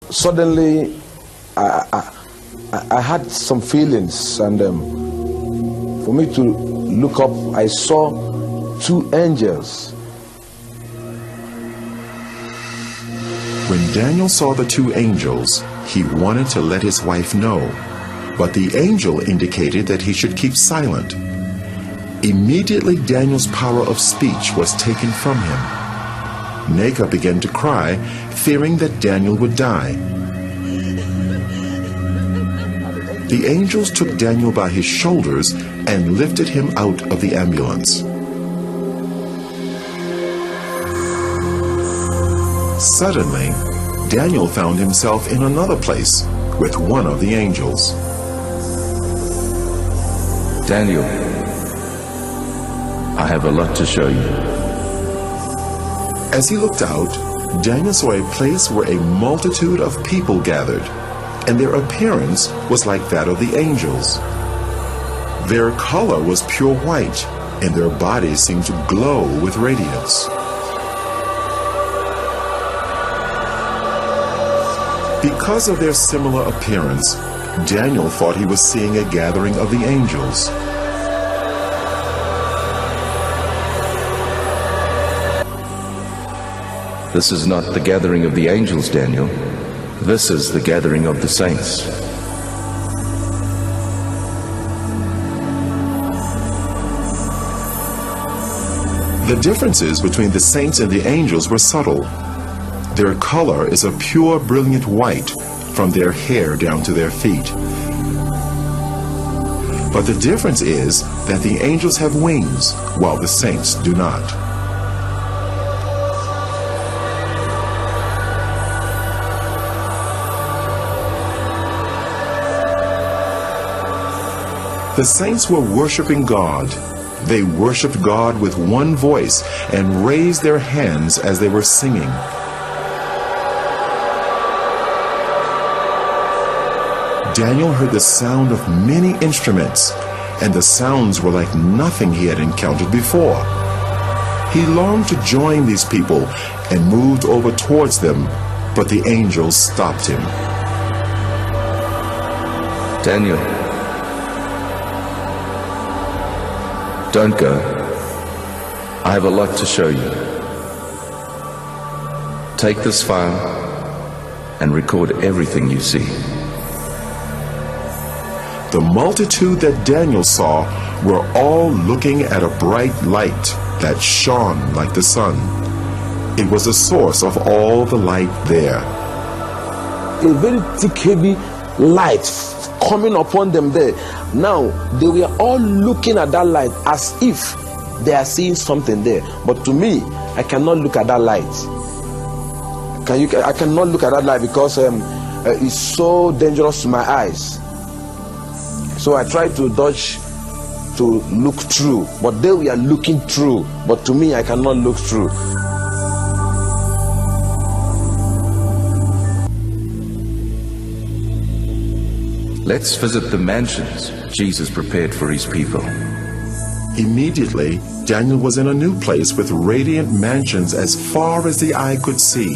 suddenly I had some feelings, and for me to look up, I saw two angels. When Daniel saw the two angels, he wanted to let his wife know, but the angel indicated that he should keep silent. Immediately Daniel's power of speech was taken from him. Neka began to cry, fearing that Daniel would die. The angels took Daniel by his shoulders and lifted him out of the ambulance. Suddenly, Daniel found himself in another place with one of the angels. Daniel, I have a lot to show you. As he looked out, Daniel saw a place where a multitude of people gathered, and their appearance was like that of the angels. Their color was pure white, and their bodies seemed to glow with radiance. Because of their similar appearance, Daniel thought he was seeing a gathering of the angels. This is not the gathering of the angels, Daniel. This is the gathering of the saints. The differences between the saints and the angels were subtle. Their color is a pure, brilliant white from their hair down to their feet. But the difference is that the angels have wings, while the saints do not. The saints were worshiping God. They worshiped God with one voice and raised their hands as they were singing. Daniel heard the sound of many instruments, and the sounds were like nothing he had encountered before. He longed to join these people and moved over towards them, but the angels stopped him. Daniel, don't go. I have a lot to show you. Take this file and record everything you see. The multitude that Daniel saw were all looking at a bright light that shone like the sun. It was the source of all the light there. A very thick, heavy light coming upon them there. Now, they were all looking at that light as if they are seeing something there. But to me, I cannot look at that light. I cannot look at that light because it's so dangerous to my eyes. So I tried to dodge to look through, but they were looking through. But to me, I cannot look through. Let's visit the mansions Jesus prepared for his people. Immediately, Daniel was in a new place with radiant mansions as far as the eye could see.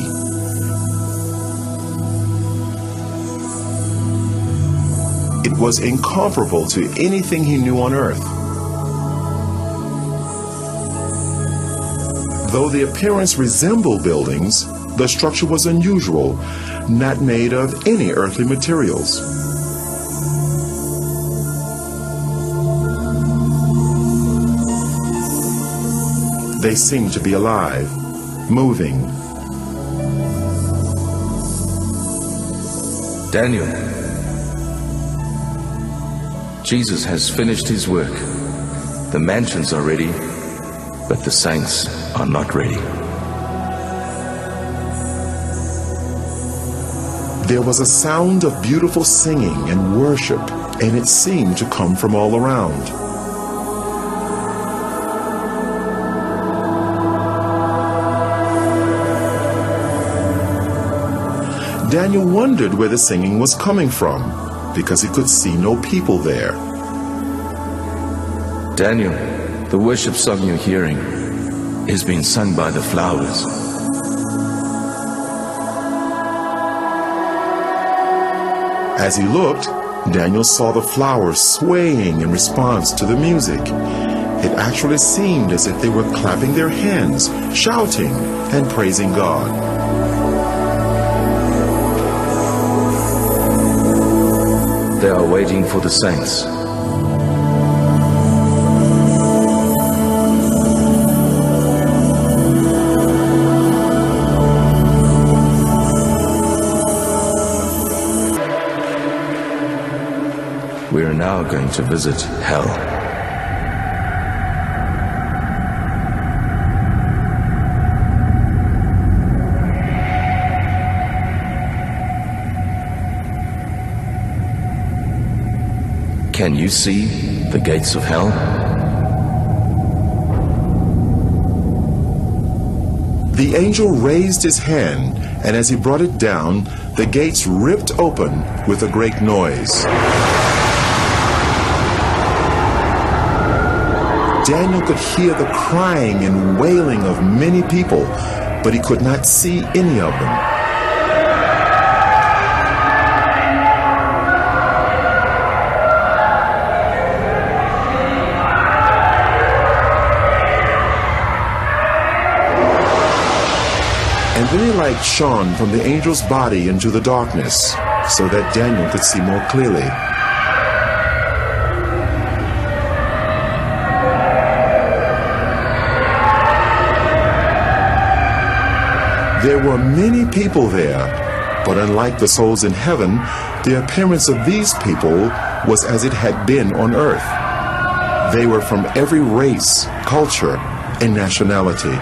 It was incomparable to anything he knew on earth. Though the appearance resembled buildings, the structure was unusual, not made of any earthly materials. They seemed to be alive, moving. Daniel, Jesus has finished his work. The mansions are ready, but the saints are not ready. There was a sound of beautiful singing and worship, and it seemed to come from all around. Daniel wondered where the singing was coming from, because he could see no people there. Daniel, the worship song you're hearing is being sung by the flowers. As he looked, Daniel saw the flowers swaying in response to the music. It actually seemed as if they were clapping their hands, shouting, and praising God. They are waiting for the saints. We are now going to visit hell. Can you see the gates of hell? The angel raised his hand, and as he brought it down, the gates ripped open with a great noise. Daniel could hear the crying and wailing of many people, but he could not see any of them. And then a light shone from the angel's body into the darkness, so that Daniel could see more clearly. There were many people there, but unlike the souls in heaven, the appearance of these people was as it had been on earth. They were from every race, culture, and nationality.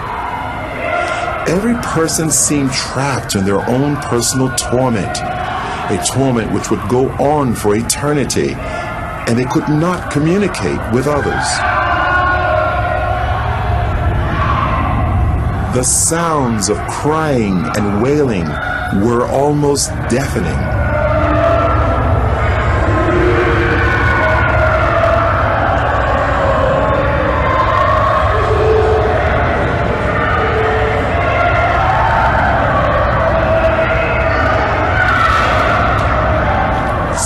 Every person seemed trapped in their own personal torment, a torment which would go on for eternity, and they could not communicate with others. The sounds of crying and wailing were almost deafening.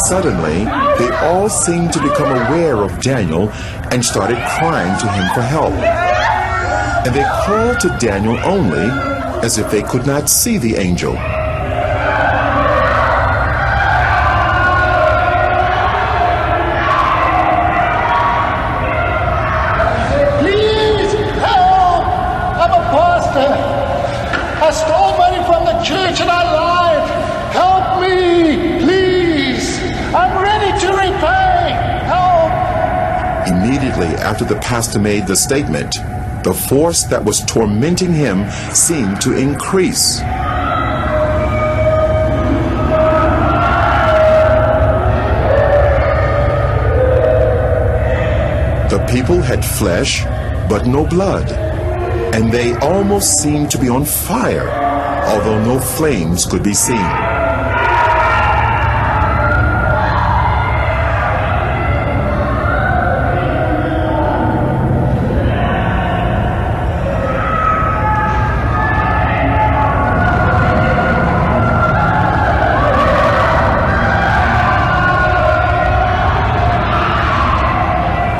Suddenly, they all seemed to become aware of Daniel and started crying to him for help. And they called to Daniel only as if they could not see the angel. Please help! I'm a pastor. I stole money from the church and I lied. Help me, please. I'm ready to repay. Help! Immediately after the pastor made the statement, the force that was tormenting him seemed to increase. The people had flesh, but no blood, and they almost seemed to be on fire, although no flames could be seen.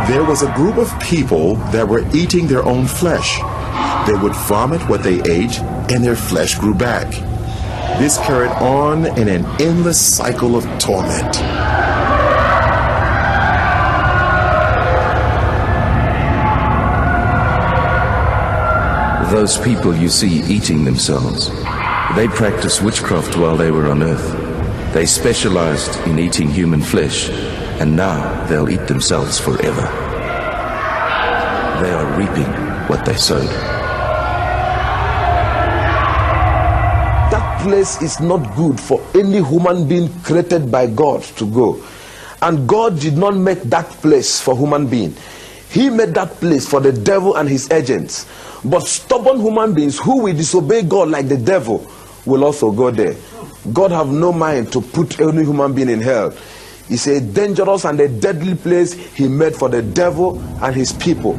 There was a group of people that were eating their own flesh. They would vomit what they ate, and their flesh grew back. This carried on in an endless cycle of torment. Those people you see eating themselves, they practiced witchcraft while they were on earth. They specialized in eating human flesh, and now they'll eat themselves forever. They are reaping what they sowed. That place is not good for any human being created by God to go. And God did not make that place for human being. He made that place for the devil and his agents. But stubborn human beings who will disobey God like the devil will also go there. God have no mind to put any human being in hell. It's a dangerous and a deadly place he made for the devil and his people.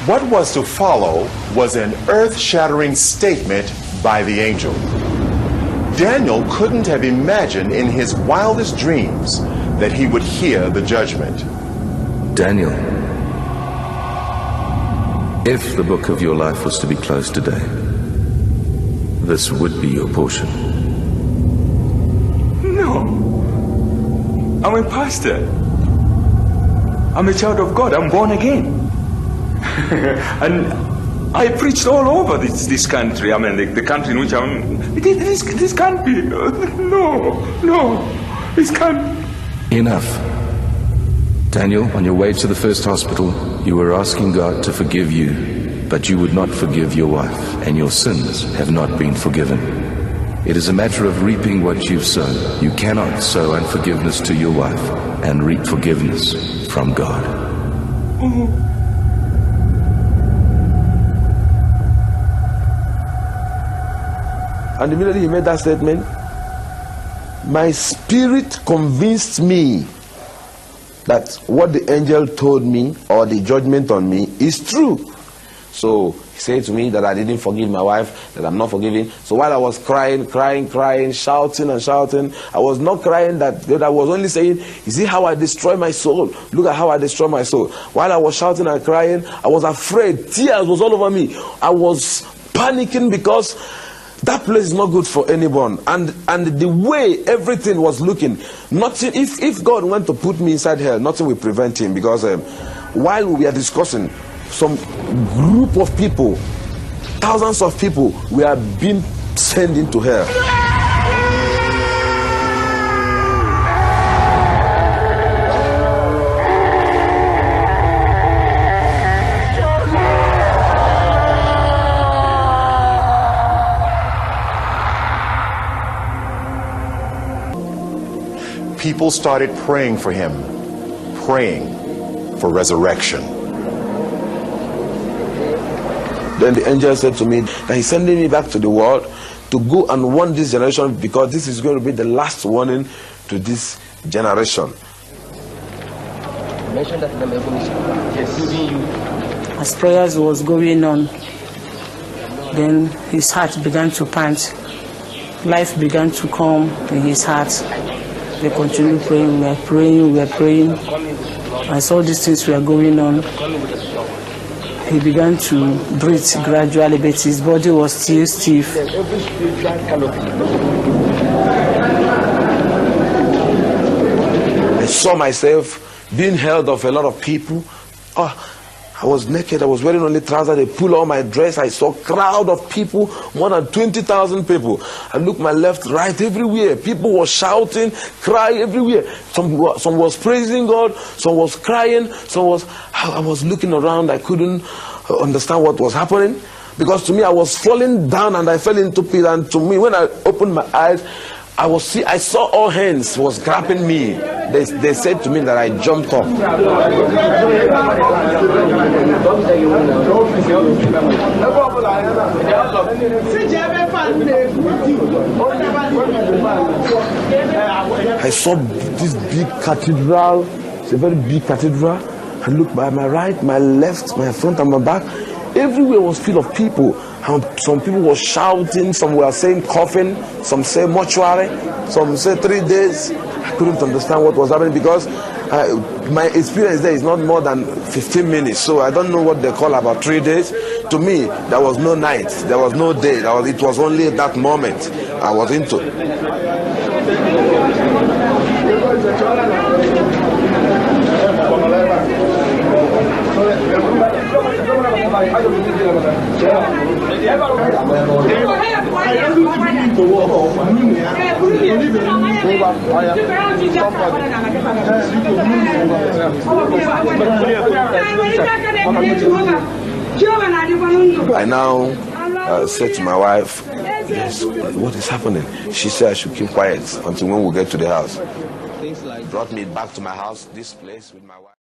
What was to follow was an earth-shattering statement by the angel. Daniel couldn't have imagined in his wildest dreams that he would hear the judgment. Daniel, if the book of your life was to be closed today, this would be your portion. No. I'm a pastor. I'm a child of God. I'm born again. And I preached all over this country. I mean, the country in which I'm... This can't be. No. This can't. Enough. Daniel, on your way to the first hospital, you were asking God to forgive you, but you would not forgive your wife, and your sins have not been forgiven. It is a matter of reaping what you've sown. You cannot sow unforgiveness to your wife and reap forgiveness from God. And immediately he made that statement, my spirit convinced me that what the angel told me, or the judgment on me, is true. So he said to me that I didn't forgive my wife, that I'm not forgiving. So while I was crying, shouting and shouting, I was not crying that I was only saying, you see how I destroy my soul? Look at how I destroy my soul. While I was shouting and crying, I was afraid. Tears was all over me. I was panicking because that place is not good for anyone. And the way everything was looking, nothing, if God went to put me inside hell, nothing will prevent him. Because while we are discussing, some group of people, thousands of people, we are being sent into hell. People started praying for him, praying for resurrection. Then the angel said to me that he's sending me back to the world to go and warn this generation, because this is going to be the last warning to this generation. As prayers was going on, then his heart began to pant. Life began to come in his heart. We continued praying, we were praying. As all these things were going on, he began to breathe gradually, but his body was still stiff. I saw myself being held of a lot of people. I was naked, I was wearing only trousers, they pulled all my dress. I saw a crowd of people, more than 20,000 people. I looked my left, right, everywhere. People were shouting, crying everywhere. Some was praising God, some was crying, I was looking around, I couldn't understand what was happening. Because to me, I was falling down and I fell into pit. And to me, when I opened my eyes, I saw all hands was grabbing me. They said to me that I jumped up. I saw this big cathedral. It's a very big cathedral. I looked by my right, my left, my front and my back. Everywhere was full of people. Some people were shouting, some were saying coffin, some say mortuary, some say 3 days. I couldn't understand what was happening because my experience there is not more than 15 minutes. So I don't know what they call about 3 days. To me, there was no night, there was no day. It was only that moment I was into. I now said to my wife, yes, what is happening? She said I should keep quiet until when we get to the house. Brought me back to my house, this place with my wife.